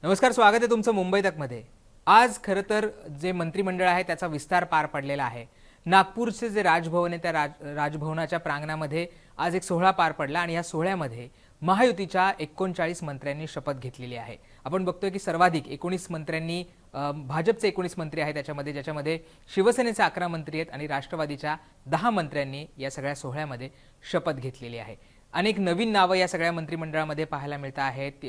नमस्कार, स्वागत आहे तुमचं मुंबई तकमध्ये। आज खरं तर जे मंत्रिमंडळ आहे त्याचा विस्तार पार पडलेला आहे। नागपूरचे जे राजभवन आहे त्या राजभवनाच्या प्रांगणामध्ये आज एक सोहळा पार पडला आणि या सोहळ्यामध्ये महायुतीच्या 39 मंत्र्यांनी शपथ घेतलेली आहे। आपण बघतोय की सर्वाधिक 19 मंत्र्यांनी भाजपचे 19 मंत्री आहेत त्याच्यामध्ये, ज्याच्यामध्ये शिवसेनेचे 11 मंत्री आहेत आणि राष्ट्रवादीच्या 10 मंत्र्यांनी या सगळ्या सोहळ्यामध्ये शपथ घेतलेली आहे। अनेक नवीन नावं या सगळ्या मंत्रिमंडळामध्ये पाहायला मिळत आहेत।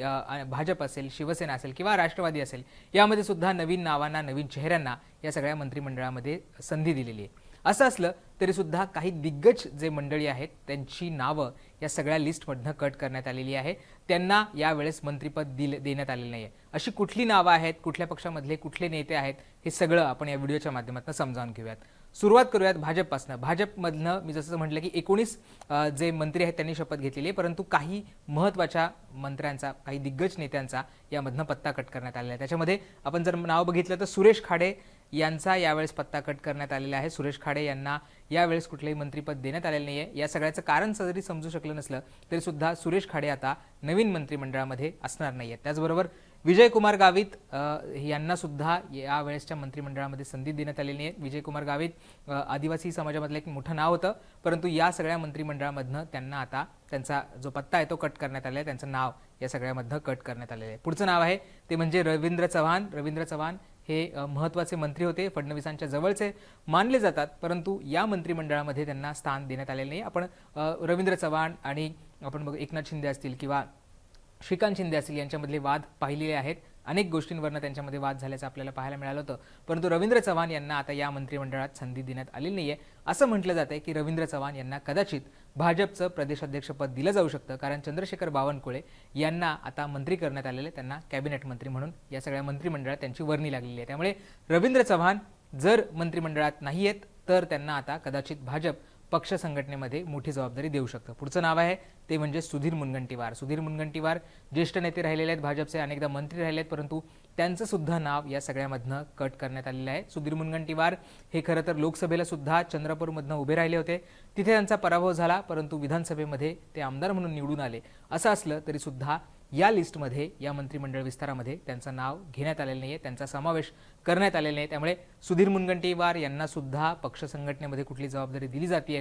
भाजप असेल, शिवसेना असेल किंवा राष्ट्रवादी असेल, यामध्ये सुद्धा नवीन नावांना, नवीन चेहऱ्यांना या सगळ्या मंत्रिमंडळामध्ये संधी दिलेली आहे। असं असलं तरी सुद्धा काही दिग्गज जे मंडळी आहेत त्यांची नावं या सगळ्या लिस्टमधनं कट करण्यात आलेली आहे। त्यांना यावेळेस मंत्रिपद देण्यात आलेलं नाही आहे। अशी कुठली नावं आहेत, कुठल्या पक्षामधले कुठले नेते आहेत, हे सगळं आपण या व्हिडिओच्या माध्यमातून समजावून घेऊयात। सुरुवात करूयात भाजपपासून। भाजपमधनं मी जसं म्हटलं की 19 जे मंत्री आहेत त्यांनी शपथ घेतलेली आहे, परंतु काही महत्त्वाच्या मंत्र्यांचा, काही दिग्गज नेत्यांचा यामधनं पत्ता कट करण्यात आलेला आहे। त्याच्यामध्ये आपण जर नाव बघितलं तर सुरेश खाडे यांचा यावेळेस पत्ता कट करण्यात आलेला आहे। सुरेश खाडे यांना यावेळेस कुठलेही मंत्रिपद देण्यात आलेले नाही आहे। या सगळ्याचं कारण जरी समजू शकलं नसलं तरी सुद्धा सुरेश खाडे आता नवीन मंत्रिमंडळामध्ये असणार नाही आहेत। त्याचबरोबर विजयकुमार गावित यांना सुद्धा यावेळेसच्या मंत्रिमंडळामध्ये संधी देण्यात आलेली आहे। विजयकुमार गावित आदिवासी समाजामधलं एक मोठं नाव होतं, परंतु या सगळ्या मंत्रिमंडळामधनं त्यांना आता त्यांचा जो पत्ता आहे तो कट करण्यात आला आहे। त्यांचं नाव या सगळ्यामधनं कट करण्यात आलेलं आहे। पुढचं नाव आहे ते म्हणजे रवींद्र चव्हाण। रवींद्र चव्हाण हे महत्त्वाचे मंत्री होते, फडणवीसांच्या जवळचे मानले जातात, परंतु या मंत्रिमंडळामध्ये त्यांना स्थान देण्यात आलेलं नाही। आपण रवींद्र चव्हाण आणि आपण बघ एकनाथ शिंदे असतील किंवा श्रीकांत शिंदे असतील यांच्यामधले वाद पाहिलेले आहेत। अनेक गोष्टींवरनं त्यांच्यामध्ये वाद झाल्याचं आपल्याला पाहायला मिळालं होतं, परंतु रवींद्र चव्हाण यांना आता या मंत्रिमंडळात संधी देण्यात आलेली नाहीये। असं म्हटलं जातंय की रवींद्र चव्हाण यांना कदाचित भाजपचं प्रदेशाध्यक्षपद दिलं जाऊ शकतं, कारण चंद्रशेखर बावनकुळे यांना आता मंत्री करण्यात आलेले, त्यांना कॅबिनेट मंत्री म्हणून या सगळ्या मंत्रिमंडळात त्यांची वर्णी लागलेली आहे। त्यामुळे रवींद्र चव्हाण जर मंत्रिमंडळात नाही आहेत तर त्यांना आता कदाचित भाजप पक्ष संघटनेमध्ये मोठी जबाबदारी देऊ शकतं। पुढचं नाव आहे ते म्हणजे सुधीर मुनगंटीवार। सुधीर मुनगंटीवार ज्येष्ठ नेते राहिलेले आहेत, भाजपचे अनेकदा मंत्री राहिले आहेत, परंतु त्यांचं सुद्धा नाव या सगळ्यामधनं कट करण्यात आलेलं आहे। सुधीर मुनगंटीवार हे खरं तर लोकसभेला सुद्धा चंद्रपूरमधनं उभे राहिले होते, तिथे त्यांचा पराभव झाला, परंतु विधानसभेमध्ये ते आमदार म्हणून निवडून आले। असं असलं तरी सुद्धा या लिस्टमध्ये, या मंत्रिमंडळ विस्तारामध्ये त्यांचं नाव घेण्यात आलेलं नाहीये, त्यांचा समावेश करण्यात आलेला नाही। त्यामुळे सुधीर मुनगंटीवार यांना सुद्धा पक्ष संघटनेमध्ये कुठली जबाबदारी दिली जाते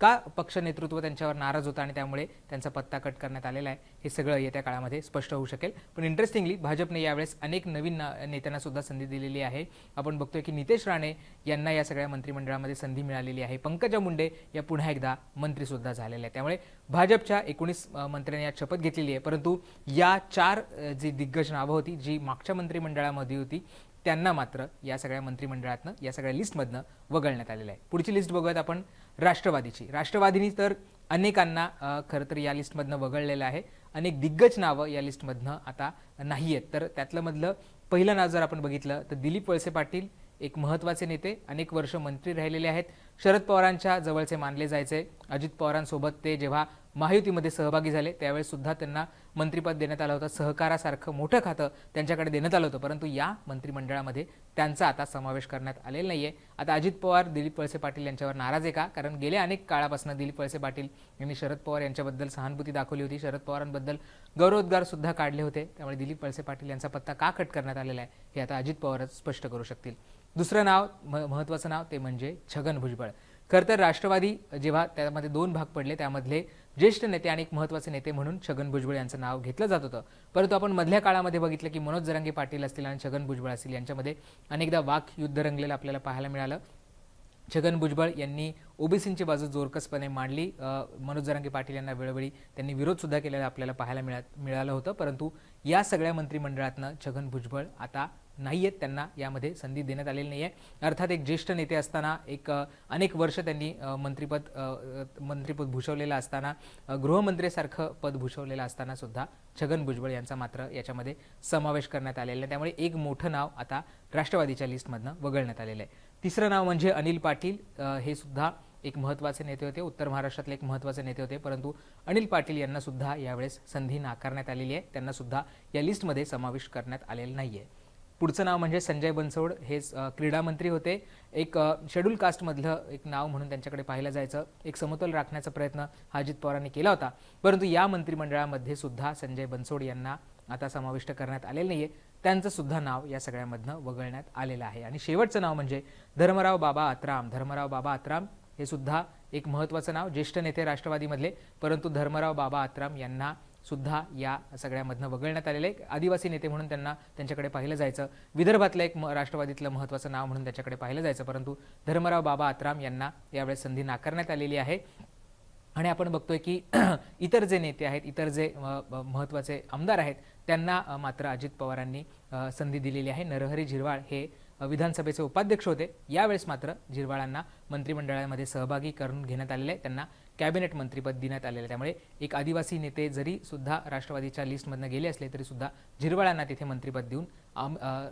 का पक्ष नेतृत्व त्यांच्यावर नाराज होतं आणि त्यामुळे त्यांचा पत्ता कट करण्यात आलेला आहे, हे सगळं येत्या काळामध्ये स्पष्ट होऊ शकेल। पण इंटरेस्टिंगली भाजपने यावेळेस अनेक नवीन नेत्यांना सुद्धा संधी दिलेली आहे। आपण बघतोय की नितेश राणे यांना या सगळ्या मंत्रिमंडळामध्ये संधी मिळालेली आहे। पंकजा मुंडे या पुन्हा एकदा मंत्री सुद्धा झालेल्या आहेत। त्यामुळे भाजपच्या 19 मंत्र्यांनी यात शपथ घेतलेली आहे, परंतु या 4 जी दिग्गज नावं होती जी मागच्या मंत्रिमंडळामध्ये होती त्यांना मात्र या सगळ्या मंत्रिमंडळातनं, या सगळ्या लिस्टमधनं वगळण्यात आलेलं आहे। पुढची लिस्ट बघूयात आपण राष्ट्रवादीची। राष्ट्रवादीनी तर अनेकांना खरं तर या लिस्टमधनं वगळलेलं आहे। अनेक दिग्गज नावं या लिस्टमधनं आता नाही आहेत। तर त्यातलं मधलं पहिलं नाव जर आपण बघितलं तर दिलीप वळसे पाटील, एक महत्त्वाचे नेते, अनेक वर्ष मंत्री राहिलेले आहेत, शरद पवारांच्या जवळचे मानले जायचे। अजित पवारांसोबत ते जेव्हा महायुतीमध्ये सहभागी झाले त्यावेळेस सुद्धा त्यांना मंत्रिपद देण्यात आलं होतं, सहकारासारखं मोठं खातं त्यांच्याकडे देण्यात आलं होतं, परंतु या मंत्रिमंडळामध्ये त्यांचा आता समावेश करण्यात आलेला नाहीये। आता अजित पवार दिलीप वळसे पाटील यांच्यावर नाराज आहे का? कारण गेल्या अनेक काळापासून दिलीप वळसे पाटील यांनी शरद पवार यांच्याबद्दल सहानुभूती दाखवली होती, शरद पवारांबद्दल गौरवोद्गार सुद्धा काढले होते। त्यामुळे दिलीप वळसे पाटील यांचा पत्ता का कट करण्यात आलेला आहे हे आता अजित पवारच स्पष्ट करू शकतील। दुसरं नाव, महत्त्वाचं नाव ते म्हणजे छगन भुजबळ। खरं तर राष्ट्रवादी जेव्हा त्यामध्ये 2 भाग पडले त्यामधले ज्येष्ठ नेते आणि एक महत्त्वाचे नेते म्हणून छगन भुजबळ यांचं नाव घेतलं जात होतं, परंतु आपण मधल्या काळामध्ये बघितलं की मनोज जरांगे पाटील असतील आणि छगन भुजबळ असतील यांच्यामध्ये अनेकदा वाक युद्ध रंगलेलं आपल्याला पाहायला मिळालं। छगन भुजबळ यांनी ओबीसींची बाजू जोरकसपणे मांडली, मनोज जरांगे पाटील यांना वेळोवेळी त्यांनी विरोध सुद्धा केलेला आपल्याला पाहायला मिळालं होतं, परंतु या सगळ्या मंत्रिमंडळातनं छगन भुजबळ आता नाही आहेत, त्यांना यामध्ये संधी देण्यात आलेली नाही आहे। अर्थात एक ज्येष्ठ नेते असताना, एक अनेक वर्ष त्यांनी मंत्रिपद भूषवलेलं असताना, गृहमंत्रीसारखं पद भूषवलेलं असताना सुद्धा छगन भुजबळ यांचा मात्र याच्यामध्ये समावेश करण्यात आलेला आहे। त्यामुळे एक मोठं नाव आता राष्ट्रवादीच्या लिस्टमधनं वगळण्यात आलेलं आहे। तिसरं नाव म्हणजे अनिल पाटील। हे सुद्धा एक महत्त्वाचे नेते होते, उत्तर महाराष्ट्रातले एक महत्त्वाचे नेते होते, परंतु अनिल पाटील यांना सुद्धा यावेळेस संधी नाकारण्यात आलेली आहे, त्यांना सुद्धा या लिस्टमध्ये समावेश करण्यात आलेला नाहीये। पुढचं नाव म्हणजे संजय बनसोड, हे क्रीडा मंत्री होते. एक शेड्यूल कास्टमधलं एक नाव म्हणून त्यांच्याकडे पाहिलं जायचं. एक समतोल राखण्याचा प्रयत्न अजित पवारांनी केला होता, परंतु या मंत्रिमंडळामध्ये सुद्धा संजय बनसोड यांना आता समाविष्ट करण्यात आलेलं नाहीये. त्यांचं सुद्धा नाव या सगळ्यामधनं वगळण्यात आलेलं आहे. आणि शेवटचं नाव म्हणजे धर्मराव बाबा आत्राम. धर्मराव बाबा आत्राम हे सुद्धा एक महत्त्वाचं नाव, ज्येष्ठ नेते राष्ट्रवादीमधले, परंतु धर्मराव बाबा आत्राम यांना सुद्धा या सगळ्यामधनं वगळण्यात आलेले. आदिवासी नेते म्हणून त्यांच्याकडे पाहिलं जायचं. विदर्भातलं एक राष्ट्रवादीतलं महत्त्वाचं नाव म्हणून त्याच्याकडे पाहिलं जायचं, परंतु धर्मराव बाबा आत्राम यांना यावेळेस संधी नाकारण्यात आलेली आहे. आणि आपण बघतोय की इतर जे नेते आहेत, इतर जे महत्त्वाचे आमदार आहेत, त्यांना मात्र अजित पवारांनी संधी दिलेली आहे. नरहरी झिरवाळ हे विधानसभेचे उपाध्यक्ष होते. यावेळेस मात्र झिरवाळांना मंत्रिमंडळामध्ये सहभागी करून घेण्यात आलेले आहे. त्यांना कॅबिनेट मंत्रिपद देण्यात आलेलं आहे. त्यामुळे एक आदिवासी नेते जरी सुद्धा राष्ट्रवादीच्या लिस्टमधनं गेले असले तरी सुद्धा झिरवाळांना तिथे मंत्रिपद देऊन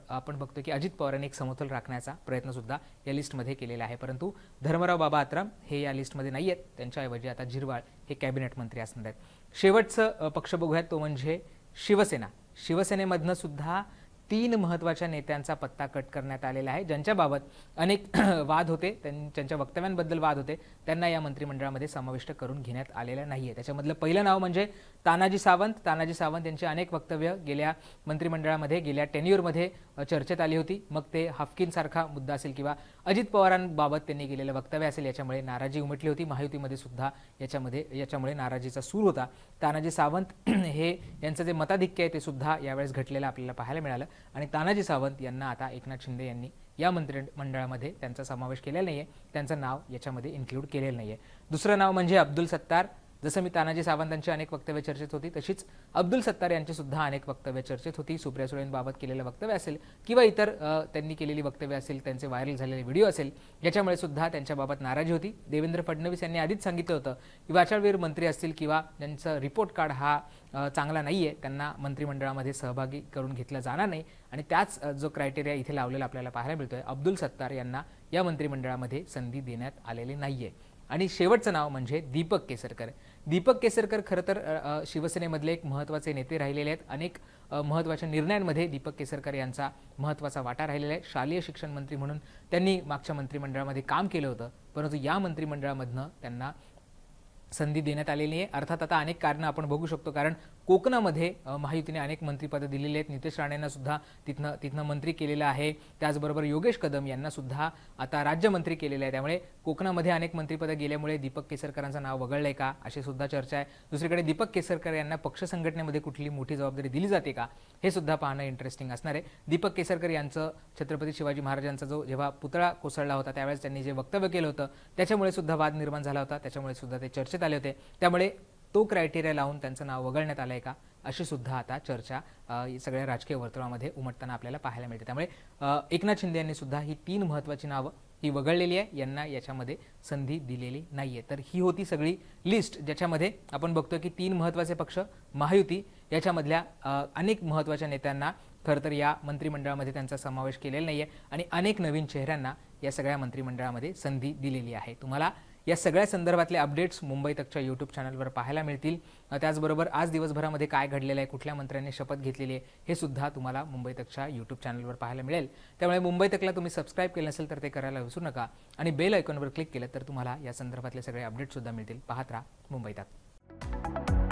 आपण बघतो की अजित पवारांनी एक समतोल राखण्याचा प्रयत्न सुद्धा या लिस्टमध्ये केलेला आहे. परंतु धर्मराव बाबा आत्राम हे या लिस्टमध्ये नाही आहेत. त्यांच्याऐवजी आता झिरवाळ हे कॅबिनेट मंत्री असणार आहेत. शेवटचं पक्ष बघूयात तो म्हणजे शिवसेना. शिवसेनेमधनं सुद्धा 3 महत्त्वाच्या नेत्यांचा पत्ता कट करण्यात आलेला आहे, ज्यांच्याबाबत अनेक वाद होते, त्यांच्या वक्तव्यांबद्दल वाद होते. त्यांना या मंत्रिमंडळामध्ये समाविष्ट करून घेण्यात आलेलं नाहीये. त्याच्यामधलं पहिलं नाव म्हणजे तानाजी सावंत. तानाजी सावंत यांची अनेक वक्तव्य गेल्या मंत्रिमंडळामध्ये, गेल्या टेन्युअरमध्ये चर्चेत आली होती. मग ते हाफकिनसारखा मुद्दा असेल किंवा अजित पवारांबाबत त्यांनी केलेलं वक्तव्य असेल, याच्यामुळे नाराजी उमटली होती. महायुतीमध्ये सुद्धा याच्यामुळे नाराजीचा सूर होता. तानाजी सावंत हे यांचं जे मताधिक्य आहे ते सुद्धा यावेळेस घटलेलं आपल्याला पाहायला मिळालं. आणि तानाजी सावंत यांना आता एकनाथ शिंदे यांनी या मंत्रिमंडळामध्ये त्यांचा समावेश केलेला नाहीये. त्यांचं नाव याच्यामध्ये इन्क्लूड केलेलं नाहीये. दुसरं नाव म्हणजे अब्दुल सत्तार. जसं मी तानाजी सावंतांची अनेक वक्तव्य चर्चेत होती, तशीच अब्दुल सत्तार यांची सुद्धा अनेक वक्तव्य चर्चेत होती. सुप्रिया सुळेंबाबत केलेलं वक्तव्य असेल किंवा इतर त्यांनी केलेली वक्तव्य असेल, त्यांचे व्हायरल झालेले व्हिडिओ असेल, याच्यामुळे सुद्धा त्यांच्याबाबत नाराजी होती. देवेंद्र फडणवीस यांनी आधीच सांगितलं होतं की वाचाळवीर मंत्री असतील किंवा त्यांचं रिपोर्ट कार्ड हा चांगला नाहीये, त्यांना मंत्रिमंडळामध्ये सहभागी करून घेतलं जाणार नाही. आणि त्याच जो क्रायटेरिया इथे लावलेला आपल्याला पाहायला मिळतोय. अब्दुल सत्तार यांना या मंत्रिमंडळामध्ये संधी देण्यात आलेली नाहीये. आणि शेवटचं नाव म्हणजे दीपक केसरकर. दीपक केसरकर खरं तर शिवसेनेमधले एक महत्त्वाचे नेते राहिलेले आहेत. अनेक महत्त्वाच्या निर्णयांमध्ये दीपक केसरकर यांचा महत्त्वाचा वाटा राहिलेला आहे. शालेय शिक्षण मंत्री म्हणून त्यांनी मागच्या मंत्रिमंडळामध्ये काम केलं होतं, परंतु या मंत्रिमंडळामधनं त्यांना संधी देण्यात आलेली आहे. अर्थात आता अनेक कारणं आपण बघू शकतो, कारण कोकणामध्ये महायुतीने अनेक मंत्रिपदं दिलेली आहेत. नितेश राणेंना सुद्धा तिथनं मंत्री केलेलं आहे. त्याचबरोबर योगेश कदम यांना सुद्धा आता राज्यमंत्री केलेलं आहे. त्यामुळे कोकणामध्ये अनेक मंत्रिपदं गेल्यामुळे दीपक केसरकरांचं नाव वगळलंय का, अशी सुद्धा चर्चा आहे. दुसरीकडे दीपक केसरकर यांना पक्ष संघटनेमध्ये कुठली मोठी जबाबदारी दिली जाते का, हे सुद्धा पाहणं इंटरेस्टिंग असणार आहे. दीपक केसरकर यांचं छत्रपती शिवाजी महाराजांचा जेव्हा पुतळा कोसळला होता त्यावेळेस त्यांनी जे वक्तव्य केलं होतं त्याच्यामुळे सुद्धा वाद निर्माण झाला होता. त्याच्यामुळे सुद्धा ते चर्चेत आले होते. त्यामुळे तो क्रायटेरिया लावून त्यांचं नाव वगळण्यात आलंय का, अशी सुद्धा आता चर्चा सगळ्या राजकीय वर्तुळामध्ये उमटताना आपल्याला पाहायला मिळते. त्यामुळे एकनाथ शिंदे यांनी सुद्धा ही 3 महत्त्वाची नावं ही वगळलेली आहे, यांना याच्यामध्ये संधी दिलेली नाहीये. तर ही होती सगळी लिस्ट, ज्याच्यामध्ये आपण बघतोय की 3 महत्त्वाचे पक्ष, महायुती याच्यामधल्या अनेक महत्त्वाच्या नेत्यांना खरं तर या मंत्रिमंडळामध्ये त्यांचा समावेश केलेला नाहीये आणि अनेक नवीन चेहऱ्यांना या सगळ्या मंत्रिमंडळामध्ये संधी दिलेली आहे. तुम्हाला या सगळ्या संदर्भातले अपडेट्स मुंबई तकच्या यूट्यूब चॅनलवर पाहायला मिळतील. त्याचबरोबर आज दिवसभरामध्ये काय घडलेलं आहे, कुठल्या मंत्र्यांनी शपथ घेतलेली आहे, हे सुद्धा तुम्हाला मुंबई तकच्या यूट्यूब चॅनलवर पाहायला मिळेल. त्यामुळे मुंबई तकला तुम्ही सबस्क्राईब केलं नसेल तर ते करायला विसरू नका आणि बेल आयकॉनवर क्लिक केलं तर तुम्हाला या संदर्भातले सगळे अपडेट्स सुद्धा मिळतील. पाहत राहा मुंबई तक.